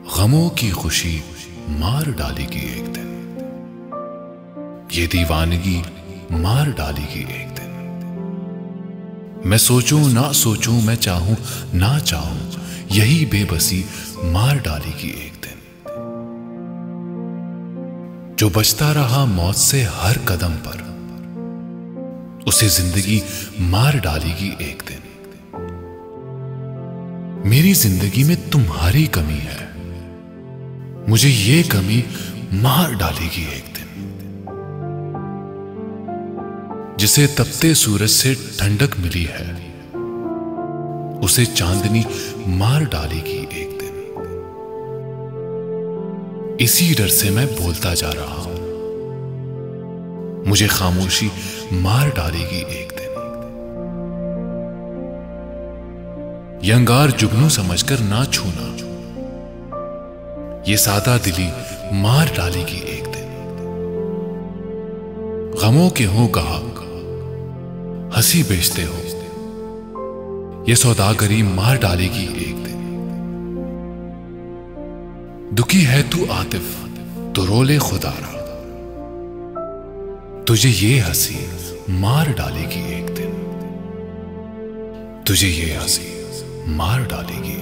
गमों की खुशी मार डालेगी एक दिन, ये दीवानगी मार डालेगी एक दिन। मैं सोचूं ना सोचूं, मैं चाहूं ना चाहूं, यही बेबसी मार डालेगी एक दिन। जो बचता रहा मौत से हर कदम पर, उसे जिंदगी मार डालेगी एक दिन। मेरी जिंदगी में तुम्हारी कमी है, मुझे ये कमी मार डालेगी एक दिन। जिसे तपते सूरज से ठंडक मिली है, उसे चांदनी मार डालेगी एक दिन। इसी डर से मैं बोलता जा रहा हूं, मुझे खामोशी मार डालेगी एक दिन। ये अंगार जुगनू समझकर ना छूना, ये सादा दिली मार डालेगी एक दिन। गमों के हो कहा हंसी बेचते हो, ये सौदागरी मार डालेगी एक दिन। दुखी है तू आतिफ तो रोले खुदारा, तुझे ये हंसी मार डालेगी एक दिन, तुझे ये हंसी मार डालेगी।